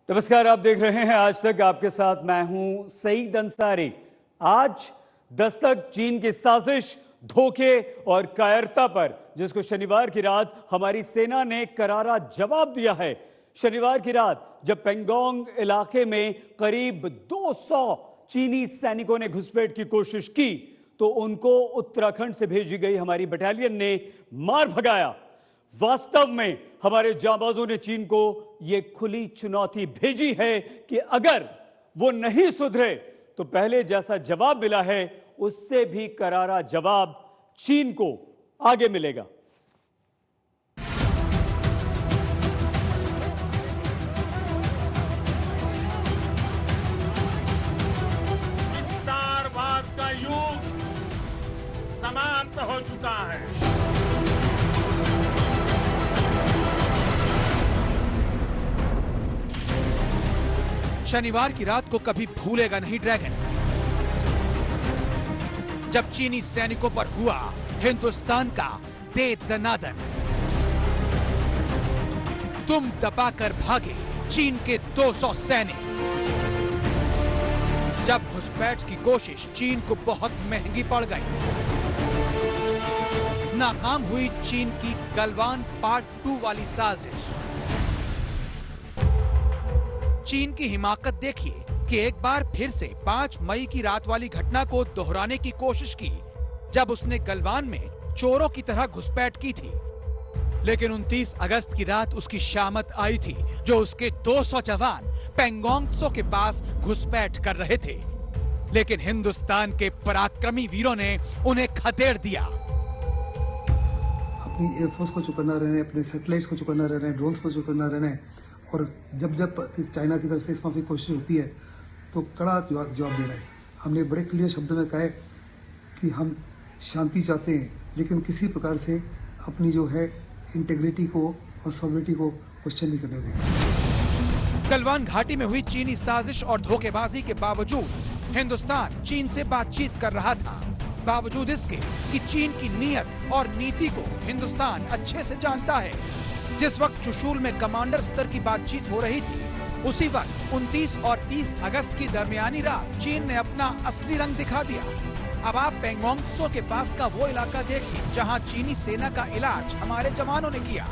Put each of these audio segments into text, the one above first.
नमस्कार, आप देख रहे हैं आज तक। आपके साथ मैं हूं सईद अंसारी। आज दस्तक चीन की साजिश, धोखे और कायरता पर, जिसको शनिवार की रात हमारी सेना ने करारा जवाब दिया है। शनिवार की रात जब पेंगोंग इलाके में करीब 200 चीनी सैनिकों ने घुसपैठ की कोशिश की तो उनको उत्तराखंड से भेजी गई हमारी बटालियन ने मार भगाया। वास्तव में हमारे जांबाजों ने चीन को यह खुली चुनौती भेजी है कि अगर वो नहीं सुधरे तो पहले जैसा जवाब मिला है उससे भी करारा जवाब चीन को आगे मिलेगा। विस्तारवाद का युग समाप्त हो चुका है। शनिवार की रात को कभी भूलेगा नहीं ड्रैगन, जब चीनी सैनिकों पर हुआ हिंदुस्तान का दे दनादन। तुम दबाकर भागे चीन के 200 सैनिक। जब घुसपैठ की कोशिश चीन को बहुत महंगी पड़ गई, नाकाम हुई चीन की गलवान पार्ट 2 वाली साजिश। चीन की हिमाकत देखिए कि एक बार फिर से 5 मई की रात वाली घटना को दोहराने की कोशिश की, जब उसने गलवान में चोरों की तरह घुसपैठ की थी। लेकिन 29 अगस्त की रात उसकी शामत आई थी, जो उसके 200 जवान पेंगोंग त्सो के पास घुसपैठ कर रहे थे। लेकिन हिंदुस्तान के पराक्रमी वीरों ने उन्हें खदेड़ दिया। अपनी एयरफोर्स को चुकन्ना रहने, अपने सैटेलाइट्स को चुकन्ना रहने, ड्रोन्स को चुकन्ना रहने, और जब चाइना की तरफ से इस की कोशिश होती है तो कड़ा जवाब दे रहा है। हमने बड़े क्लियर शब्दों में कहा है कि हम शांति चाहते हैं, लेकिन किसी प्रकार से अपनी जो है इंटेग्रिटी को और सॉवरेनिटी को क्वेश्चन नहीं करने देंगे। गलवान घाटी में हुई चीनी साजिश और धोखेबाजी के बावजूद हिंदुस्तान चीन से बातचीत कर रहा था, बावजूद इसके कि चीन की नीयत और नीति को हिंदुस्तान अच्छे से जानता है। जिस वक्त चुशूल में कमांडर स्तर की बातचीत हो रही थी, उसी वक्त 29 और 30 अगस्त की दरमियानी रात चीन ने अपना असली रंग दिखा दिया। अब आप पेंगोंग त्सो के पास का वो इलाका देखिए जहां चीनी सेना का इलाज हमारे जवानों ने किया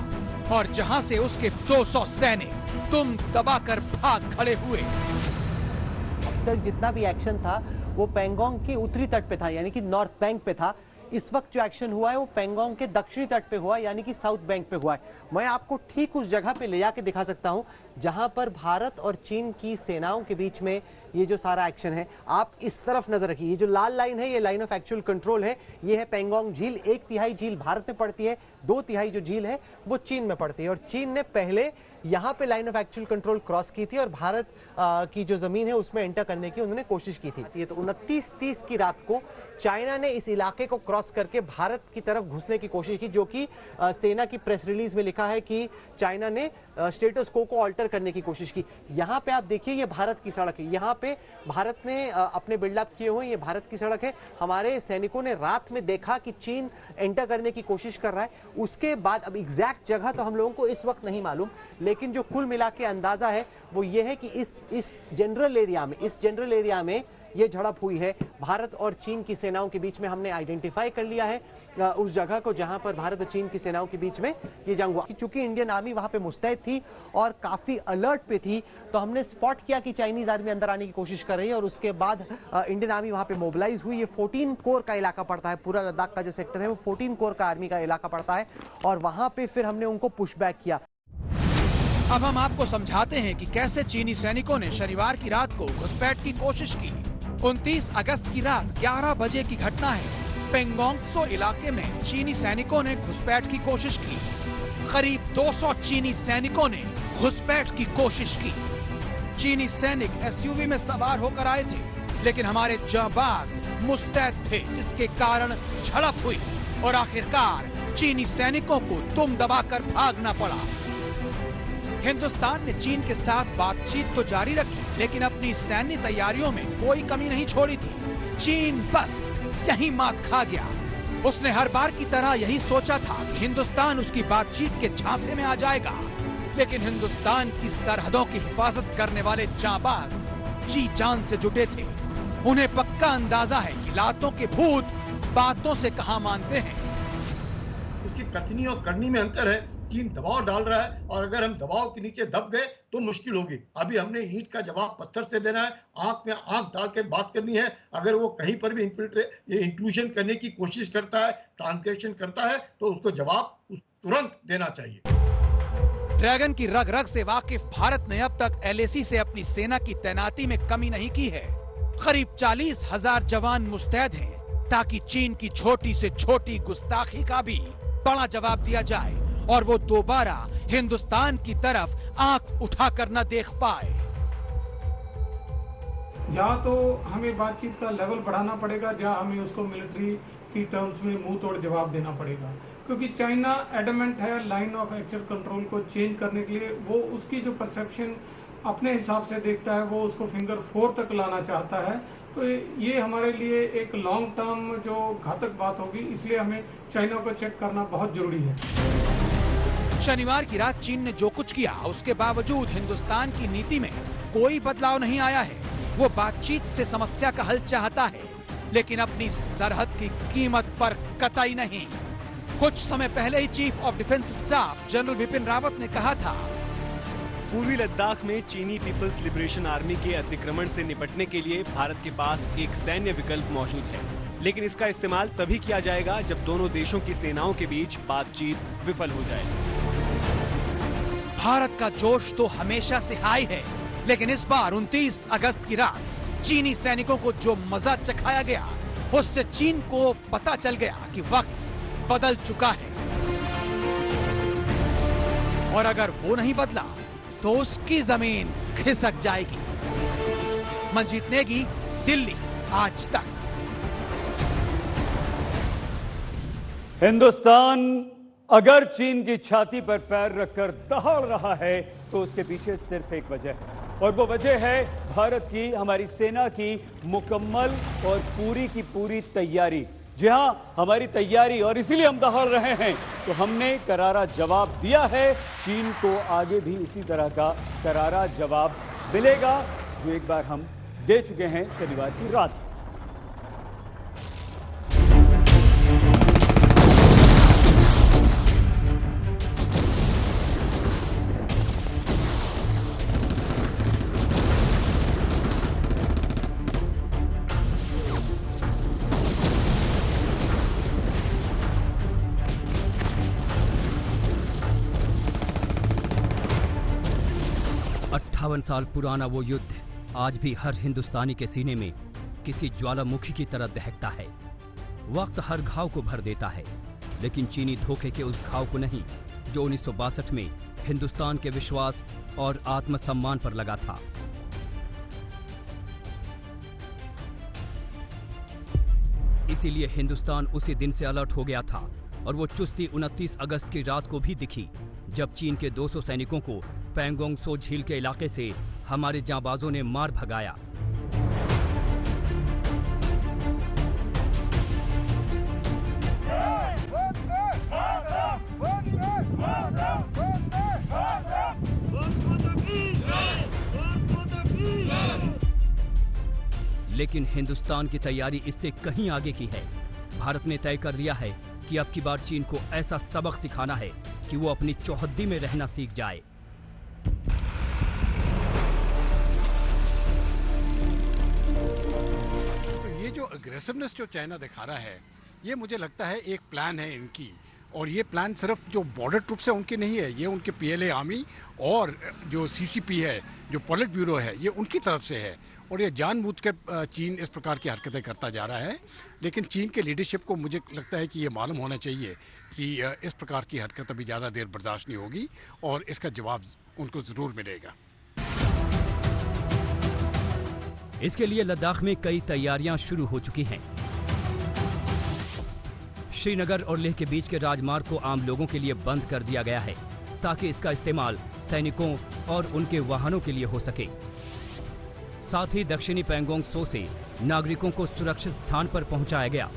और जहां से उसके 200 सैनिक तुम दबाकर भाग खड़े हुए। अब तक जितना भी एक्शन था वो पेंगोंग के उत्तरी तट पे था, यानी कि नॉर्थ बैंक पे था। इस वक्त जो एक्शन हुआ है वो पेंगोंग के दक्षिणी तट पे हुआ, यानी कि साउथ बैंक पे हुआ है। मैं आपको ठीक उस जगह पे ले जाके दिखा सकता हूं जहां पर भारत और चीन की सेनाओं के बीच में ये जो सारा एक्शन है। आप इस तरफ नजर रखिए, ये जो लाल लाइन है ये लाइन ऑफ एक्चुअल कंट्रोल है। ये है पेंगोंग झील। 1/3 झील भारत में पड़ती है, 2/3 जो झील है वो चीन में पड़ती है। और चीन ने पहले यहाँ पे line of actual control cross की थी और भारत की जो जमीन है उसमें एंटर करने की उन्होंने कोशिश की थी। ये तो 29-30 की रात को चाइना ने इस इलाके को क्रॉस करके भारत की तरफ घुसने की कोशिश की, जो कि सेना की प्रेस रिलीज में लिखा है कि चाइना ने स्टेटस को ऑल्टर करने की कोशिश की। यहाँ पे आप देखिए ये भारत की सड़क है, यहाँ पे भारत ने अपने बिल्डअप किए हुए, ये भारत की सड़क है। हमारे सैनिकों ने रात में देखा कि चीन एंटर करने की कोशिश कर रहा है। उसके बाद अब एग्जैक्ट जगह तो हम लोगों को इस वक्त नहीं मालूम, लेकिन जो कुल मिला के अंदाजा है वो ये है कि इस जनरल एरिया में ये झड़प हुई है। भारत और चीन की सेनाओं के बीच में हमने आइडेंटिफाई कर लिया है उस जगह को जहां पर भारत और चीन की सेनाओं के बीच में ये जंग हुआ। चूंकि इंडियन आर्मी वहां पे मुस्तैद थी और काफी अलर्ट पे थी, तो हमने स्पॉट किया कि चाइनीज आर्मी अंदर आने की कोशिश कर रही है और उसके बाद इंडियन आर्मी वहां पे मोबिलाइज हुई। ये 14 कोर का इलाका पड़ता है, पूरा लद्दाख का जो सेक्टर है वो 14 कोर का आर्मी का इलाका पड़ता है, और वहां पे फिर हमने उनको पुशबैक किया। अब हम आपको समझाते हैं कि कैसे चीनी सैनिकों ने शनिवार की रात को घुसपैठ की कोशिश की। 29 अगस्त की रात 11 बजे की घटना है। पेंगोंग त्सो इलाके में चीनी सैनिकों ने घुसपैठ की कोशिश की। करीब 200 चीनी सैनिकों ने घुसपैठ की कोशिश की। चीनी सैनिक एसयूवी में सवार होकर आए थे, लेकिन हमारे जांबाज मुस्तैद थे, जिसके कारण झड़प हुई और आखिरकार चीनी सैनिकों को तुम दबाकर भागना पड़ा। हिंदुस्तान ने चीन के साथ बातचीत तो जारी रखी, लेकिन अपनी सैन्य तैयारियों में कोई कमी नहीं छोड़ी थी। चीन बस यही मात खा गया। उसने हर बार की तरह यही सोचा था कि हिंदुस्तान उसकी बातचीत के झांसे में आ जाएगा, लेकिन हिंदुस्तान की सरहदों की हिफाजत करने वाले जांबाज जी जान से जुटे थे। उन्हें पक्का अंदाजा है कि लातों के भूत बातों से कहां मानते हैं। उसकी कथनी और करनी में अंतर है। चीन दबाव डाल रहा है और अगर हम दबाव के नीचे दब गए तो मुश्किल होगी। अभी हमने ईंट का जवाब पत्थर से देना है, आंख में आंख डाल के बात करनी है। अगर वो कहीं पर भी इंट्रूजन करने की कोशिश करता है, ट्रांसग्रेशन करता है, तो उसको जवाब तुरंत देना चाहिए। ड्रैगन की रग रग से वाकिफ भारत ने अब तक LAC से अपनी सेना की तैनाती में कमी नहीं की है। करीब 40,000 जवान मुस्तैद हैं ताकि चीन की छोटी से छोटी गुस्ताखी का भी बड़ा जवाब दिया जाए और वो दोबारा हिंदुस्तान की तरफ आंख उठाकर न देख पाए। जहाँ तो हमें बातचीत का लेवल बढ़ाना पड़ेगा, जहाँ हमें उसको मिलिट्री की टर्म्स में मुंह तोड़ जवाब देना पड़ेगा, क्योंकि चाइना एडमेंट है लाइन ऑफ एक्चुअल कंट्रोल को चेंज करने के लिए। वो उसकी जो परसेप्शन अपने हिसाब से देखता है, वो उसको फिंगर 4 तक लाना चाहता है। तो ये हमारे लिए एक लॉन्ग टर्म जो घातक बात होगी, इसलिए हमें चाइना को चेक करना बहुत जरूरी है। शनिवार की रात चीन ने जो कुछ किया, उसके बावजूद हिंदुस्तान की नीति में कोई बदलाव नहीं आया है। वो बातचीत से समस्या का हल चाहता है, लेकिन अपनी सरहद की कीमत पर कतई नहीं। कुछ समय पहले ही chief of defence staff general Bipin Rawat ने कहा था, पूर्वी लद्दाख में चीनी पीपल्स लिबरेशन आर्मी के अतिक्रमण से निपटने के लिए भारत के पास एक सैन्य विकल्प मौजूद है, लेकिन इसका इस्तेमाल तभी किया जाएगा जब दोनों देशों की सेनाओं के बीच बातचीत विफल हो जाए। भारत का जोश तो हमेशा से हाई है, लेकिन इस बार 29 अगस्त की रात चीनी सैनिकों को जो मजा चखाया गया, उससे चीन को पता चल गया कि वक्त बदल चुका है और अगर वो नहीं बदला तो उसकी जमीन खिसक जाएगी। मंजीत नेगी, दिल्ली, आज तक। हिंदुस्तान अगर चीन की छाती पर पैर रखकर दहाड़ रहा है तो उसके पीछे सिर्फ एक वजह है, और वो वजह है भारत की, हमारी सेना की मुकम्मल और पूरी की पूरी तैयारी। जी हां, हमारी तैयारी, और इसीलिए हम दहाड़ रहे हैं। तो हमने करारा जवाब दिया है। चीन को आगे भी इसी तरह का करारा जवाब मिलेगा, जो एक बार हम दे चुके हैं शनिवार की रात। 58 साल पुराना वो युद्ध आज भी हर हिंदुस्तानी के सीने में किसी ज्वालामुखी की तरह दहकता है। वक्त हर घाव को भर देता है, लेकिन चीनी धोखे के उस घाव को नहीं जो 1962 में हिंदुस्तान के विश्वास और आत्मसम्मान पर लगा था। इसीलिए हिंदुस्तान उसी दिन से अलर्ट हो गया था और वो चुस्ती 29 अगस्त की रात को भी दिखी, जब चीन के 200 सैनिकों को पैंगोंग सो झील के इलाके से हमारे जांबाजों ने मार भगाया। लेकिन हिंदुस्तान की तैयारी इससे कहीं आगे की है। भारत ने तय कर लिया है कि अब की बार चीन को ऐसा सबक सिखाना है कि वो अपनी चौहद्दी में रहना सीख जाए। तो ये जो अग्रेसिवनेस जो चाइना दिखा रहा है, ये मुझे लगता है एक प्लान है इनकी, और ये प्लान सिर्फ जो बॉर्डर ट्रूप्स है उनके नहीं है, ये उनके PLA आर्मी और जो CCP है, जो पॉलिट ब्यूरो है, ये उनकी तरफ से है। और ये जानबूझ के चीन इस प्रकार की हरकतें करता जा रहा है। लेकिन चीन के लीडरशिप को मुझे लगता है कि ये मालूम होना चाहिए कि इस प्रकार की हरकत अभी ज़्यादा देर बर्दाश्त नहीं होगी और इसका जवाब उनको ज़रूर मिलेगा। इसके लिए लद्दाख में कई तैयारियां शुरू हो चुकी हैं। श्रीनगर और लेह के बीच के राजमार्ग को आम लोगों के लिए बंद कर दिया गया है, ताकि इसका इस्तेमाल सैनिकों और उनके वाहनों के लिए हो सके। साथ ही दक्षिणी पैंगोंग सो से नागरिकों को सुरक्षित स्थान पर पहुंचाया गया,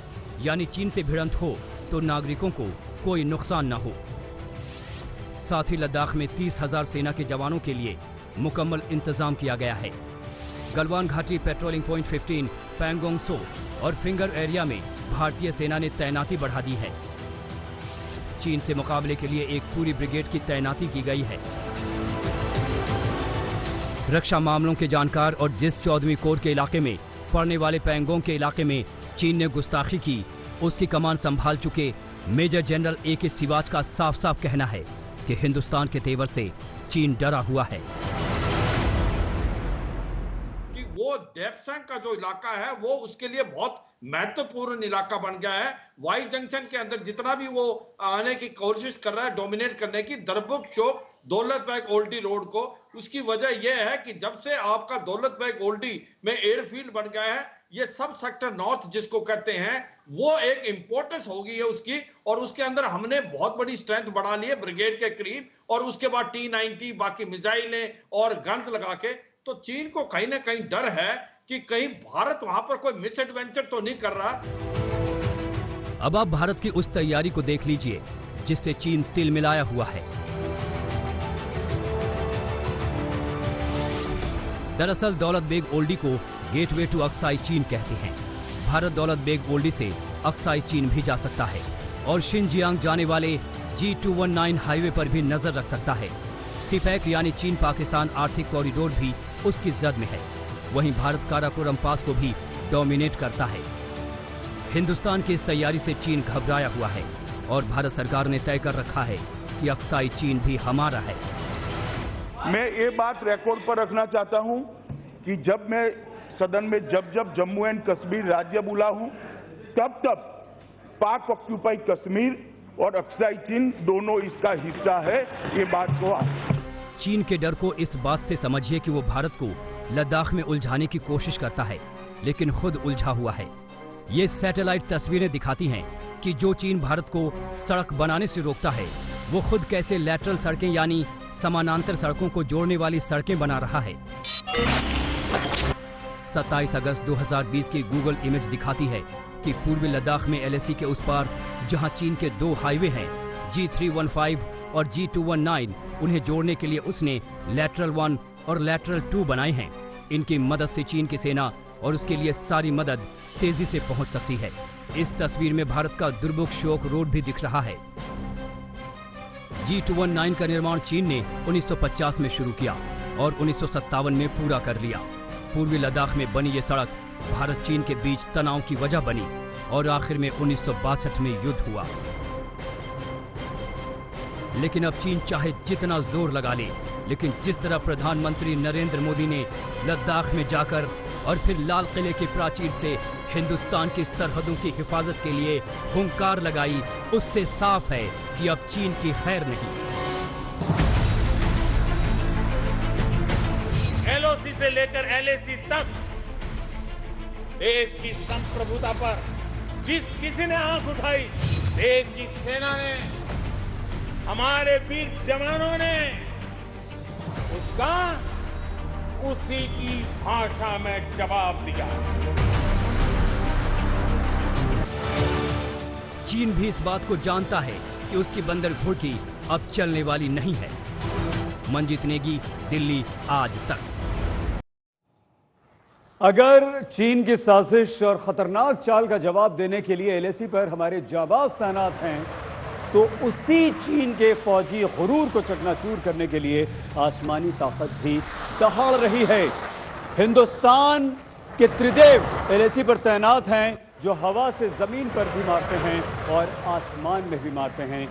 यानी चीन से भिड़ंत हो तो नागरिकों को कोई नुकसान न हो। साथ ही लद्दाख में 30,000 सेना के जवानों के लिए मुकम्मल इंतजाम किया गया है। गलवान घाटी, पेट्रोलिंग पॉइंट 15, पैंगोंग सो और फिंगर एरिया में भारतीय सेना ने तैनाती बढ़ा दी है। चीन से मुकाबले के लिए एक पूरी ब्रिगेड की तैनाती की गई है। रक्षा मामलों के जानकार और जिस 14वीं कोर के इलाके में पड़ने वाले पैंगोंग के इलाके में चीन ने गुस्ताखी की, उसकी कमान संभाल चुके मेजर जनरल A.K. सिवाच का साफ साफ कहना है कि हिंदुस्तान के तेवर से चीन डरा हुआ है। कि वो डेप्संग का जो इलाका है वो उसके लिए बहुत महत्वपूर्ण इलाका बन गया है। वाई जंक्शन के अंदर जितना भी वो आने की कोशिश कर रहा है डोमिनेट करने की, दरबुक चौक, दौलत बेग ओल्डी रोड को, उसकी वजह यह है कि जब से आपका दौलत बेग ओल्डी में एयरफील्ड बन गया है, ये सब सेक्टर नॉर्थ जिसको कहते हैं, वो एक इंपॉर्टेंस हो गई है उसकी, और उसके अंदर हमने बहुत बड़ी स्ट्रेंथ बढ़ा ली है ब्रिगेड के करीब, और उसके बाद T-90 बाकी मिसाइलें और गन्स लगा के। तो चीन को कहीं ना कहीं डर है कि कहीं भारत वहां पर कोई मिस एडवेंचर तो नहीं कर रहा। अब आप भारत की उस तैयारी को देख लीजिए जिससे चीन तिल मिलाया हुआ है। दरअसल दौलत बेग ओल्डी को गेटवे टू अक्साई चीन कहते हैं। भारत दौलत बेग ओल्डी से अक्साई चीन भी जा सकता है और शिनजियांग जाने वाले G219 हाईवे पर भी नजर रख सकता है। सीपैक यानी चीन पाकिस्तान आर्थिक कॉरिडोर भी उसकी जद में है। वहीं भारत काराकोरम पास को भी डोमिनेट करता है। हिंदुस्तान की इस तैयारी से चीन घबराया हुआ है और भारत सरकार ने तय कर रखा है कि अक्साई चीन भी हमारा है। मैं ये बात रिकॉर्ड पर रखना चाहता हूं कि जब मैं सदन में जब जम्मू एंड कश्मीर राज्य बोला हूं, तब पाक ऑक्यूपाई कश्मीर और अक्साई चीन दोनों इसका हिस्सा है। ये बात को चीन के डर को इस बात से समझिए कि वो भारत को लद्दाख में उलझाने की कोशिश करता है, लेकिन खुद उलझा हुआ है। ये सैटेलाइट तस्वीरें दिखाती हैं कि जो चीन भारत को सड़क बनाने से रोकता है, वो खुद कैसे लैटरल सड़कें यानी समानांतर सड़कों को जोड़ने वाली सड़कें बना रहा है। 27 अगस्त 2020 की गूगल इमेज दिखाती है कि पूर्वी लद्दाख में LAC के उस पार जहां चीन के 2 हाईवे हैं, G315 और G219, उन्हें जोड़ने के लिए उसने लैटरल 1 और लैटरल 2 बनाए हैं। इनकी मदद से चीन की सेना और उसके लिए सारी मदद तेजी से पहुंच सकती है। इस तस्वीर में भारत का दुर्मुख शोक रोड भी दिख रहा है। G219 का निर्माण चीन ने 1950 में शुरू किया और 1957 में पूरा कर लिया। पूर्वी लद्दाख में बनी ये सड़क भारत चीन के बीच तनाव की वजह बनी और आखिर में 1962 में युद्ध हुआ। लेकिन अब चीन चाहे जितना जोर लगा ले, लेकिन जिस तरह प्रधानमंत्री नरेंद्र मोदी ने लद्दाख में जाकर और फिर लाल किले के प्राचीर से हिंदुस्तान की सरहदों की हिफाजत के लिए हुंकार लगाई, उससे साफ है कि अब चीन की खैर नहीं। LOC से लेकर LAC तक देश की संप्रभुता पर जिस किसी ने आंख उठाई, देश की सेना ने, हमारे वीर जवानों ने उसका उसी की भाषा में जवाब दिया। चीन भी इस बात को जानता है कि उसकी बंदर घुड़की अब चलने वाली नहीं है। मंजीत नेगी, दिल्ली, आज तक। अगर चीन की साजिश और खतरनाक चाल का जवाब देने के लिए LAC पर हमारे जाबाज तैनात हैं, तो उसी चीन के फौजी गुरूर को चकनाचूर करने के लिए आसमानी ताकत भी दहाड़ रही है। हिंदुस्तान के त्रिदेव LAC पर तैनात हैं, जो हवा से जमीन पर भी मारते हैं और आसमान में भी मारते हैं।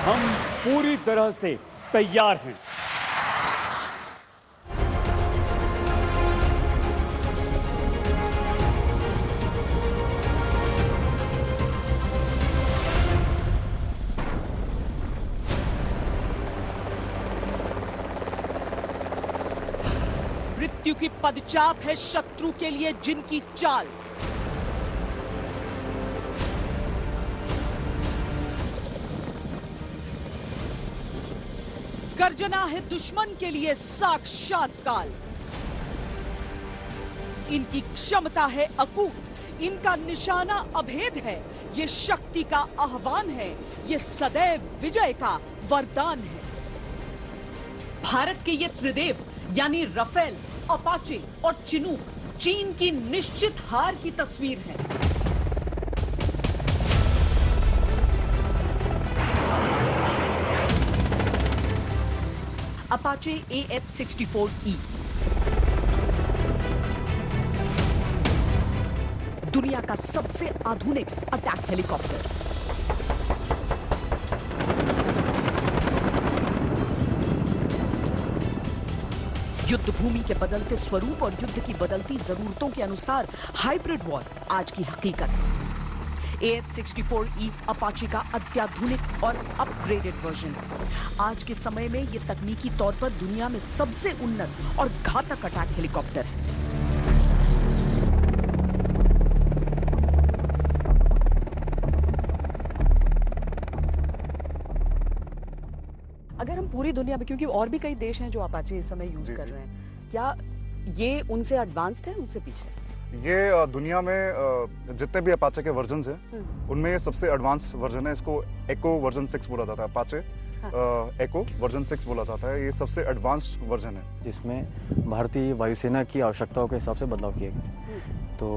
हम पूरी तरह से तैयार हैं। मृत्यु की पदचाप है शत्रु के लिए जिनकी चाल। गर्जना है दुश्मन के लिए साक्षात काल। इनकी क्षमता है अकूत, इनका निशाना अभेद है। ये शक्ति का आह्वान है, ये सदैव विजय का वरदान है। भारत के ये त्रिदेव यानी राफेल, अपाचे और चिनूक चीन की निश्चित हार की तस्वीर है। अपाचे AH-64E दुनिया का सबसे आधुनिक अटैक हेलीकॉप्टर। युद्ध भूमि के बदलते स्वरूप और युद्ध की बदलती जरूरतों के अनुसार हाइब्रिड वॉर आज की हकीकत है। AH-64E अपाचे का अत्याधुनिक और अपग्रेडेड वर्जन आज के समय में यह तकनीकी तौर पर दुनिया में सबसे उन्नत और घातक अटैक हेलीकॉप्टर है। अगर हम पूरी दुनिया में, क्योंकि और भी कई देश हैं जो अपाचे इस समय यूज कर रहे हैं, क्या ये उनसे एडवांस्ड है, उनसे पीछे? ये दुनिया में जितने भी अपाचे के वर्जन्स हैं उनमें ये सबसे एडवांस वर्जन है। इसको एको वर्जन 6 बोला जाता है। अपाचे एको वर्जन 6 बोला जाता है। ये सबसे एडवांस्ड वर्जन है जिसमें भारतीय वायुसेना की आवश्यकताओं के हिसाब से बदलाव किए गए। तो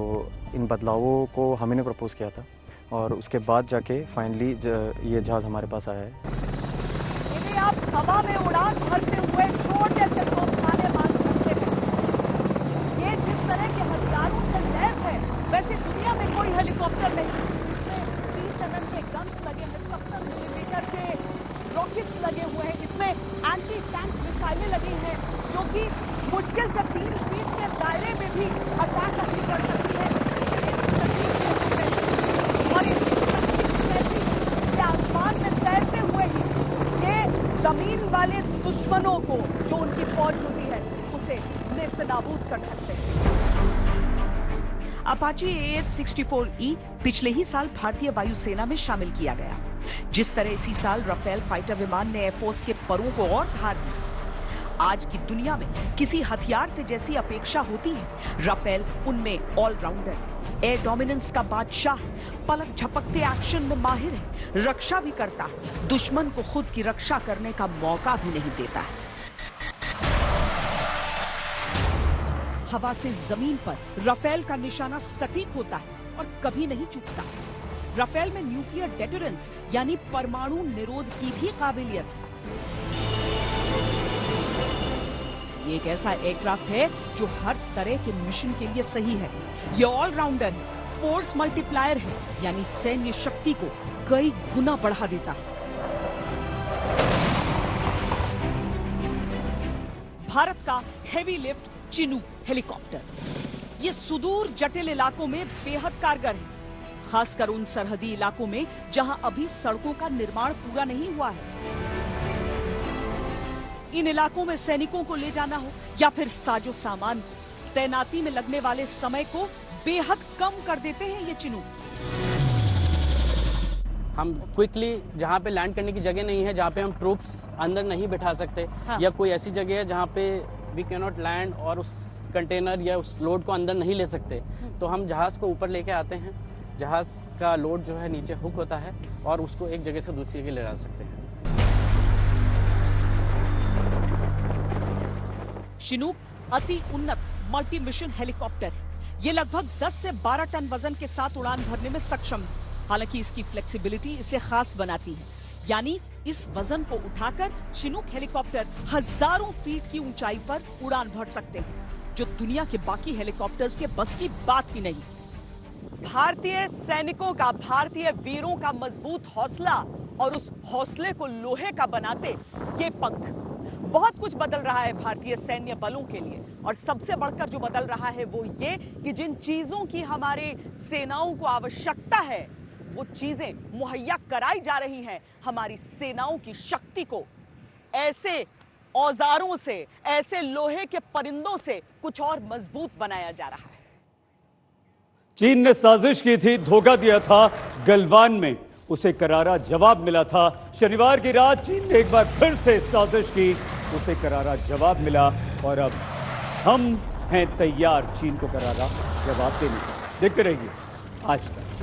इन बदलावों को हम ही ने प्रपोज किया था और उसके बाद जाके फाइनली ये जहाज हमारे पास आया है। आप हवा में उड़ान भरते हुए शोर जैसे तोपखाने मान सकते हैं। ये जिस तरह के हथियारों से लैस है, वैसे दुनिया में कोई हेलीकॉप्टर नहीं। इसमें 30 mm के गन्स लगे हैं, 70 मिलीमीटर के रॉकेट्स लगे हुए हैं, इसमें एंटी टैंक मिसाइलें लगी हैं जो कि मुश्किल से 3 फीट के दायरे में भी अटैक अपनी कर सकती है। और इस आसमान में तैरते हुए ही जमीन वाले दुश्मनों को, जो उनकी फौज होती है, उसे नेस्तनाबूद कर सकते हैं। अपाचे AH-64E पिछले ही साल भारतीय वायुसेना में शामिल किया गया। जिस तरह इसी साल राफेल फाइटर विमान ने एयरफोर्स के परों को और धार दी। आज की दुनिया में किसी हथियार से जैसी अपेक्षा होती है, राफेल उनमें ऑलराउंडर है। एयर डोमिनेंस का बादशाह है, पलक झपकते एक्शन में माहिर है, रक्षा भी करता है, दुश्मन को खुद की रक्षा करने का मौका भी नहीं देता है। हवा से जमीन पर राफेल का निशाना सटीक होता है और कभी नहीं चूकता। राफेल में न्यूक्लियर डेटरेंस यानी परमाणु निरोध की भी काबिलियत है। ये एक ऐसा एयरक्राफ्ट है जो हर तरह के मिशन के लिए सही है। ये ऑलराउंडर है, फोर्स मल्टीप्लायर है, यानी सैन्य शक्ति को कई गुना बढ़ा देता है। भारत का हेवी लिफ्ट चिनूक हेलीकॉप्टर ये सुदूर जटिल इलाकों में बेहद कारगर है, खासकर उन सरहदी इलाकों में जहां अभी सड़कों का निर्माण पूरा नहीं हुआ है। इन इलाकों में सैनिकों को ले जाना हो या फिर साजो सामान, तैनाती में लगने वाले समय को बेहद कम कर देते हैं ये चिनूक। हम क्विकली जहाँ पे लैंड करने की जगह नहीं है, जहाँ पे हम ट्रूप्स अंदर नहीं बिठा सकते, या कोई ऐसी जगह है जहाँ पे वी कैन नॉट लैंड और उस कंटेनर या उस लोड को अंदर नहीं ले सकते, तो हम जहाज को ऊपर लेके आते हैं। जहाज का लोड जो है नीचे हुक होता है और उसको एक जगह से दूसरी जगह ले जा सकते हैं। चिनूक अति उन्नत मल्टी मिशन हेलीकॉप्टर है। ये लगभग 10 से 12 टन वजन के साथ उड़ान भरने में सक्षम है। हालांकि इसकी फ्लेक्सिबिलिटी इसे खास बनाती है, यानी इस वजन को उठाकर चिनूक हेलीकॉप्टर हजारों फीट की ऊंचाई पर उड़ान भर सकते हैं, जो दुनिया के बाकी हेलीकॉप्टर्स के बस की बात ही नहीं। भारतीय सैनिकों का, भारतीय वीरों का मजबूत हौसला और उस हौसले को लोहे का बनाते ये पंख। बहुत कुछ बदल रहा है भारतीय सैन्य बलों के लिए, और सबसे बढ़कर जो बदल रहा है वो ये कि जिन चीजों की हमारे सेनाओं को आवश्यकता है, वो चीजें मुहैया कराई जा रही हैं हमारी सेनाओं की शक्ति को ऐसे औजारों से, ऐसे लोहे के परिंदों से कुछ और मजबूत बनाया जा रहा है। चीन ने साजिश की थी, धोखा दिया था गलवान में, उसे करारा जवाब मिला था। शनिवार की रात चीन ने एक बार फिर से साजिश की, उसे करारा जवाब मिला और अब हम हैं तैयार चीन को करारा जवाब देने। देखते रहिए आज तक।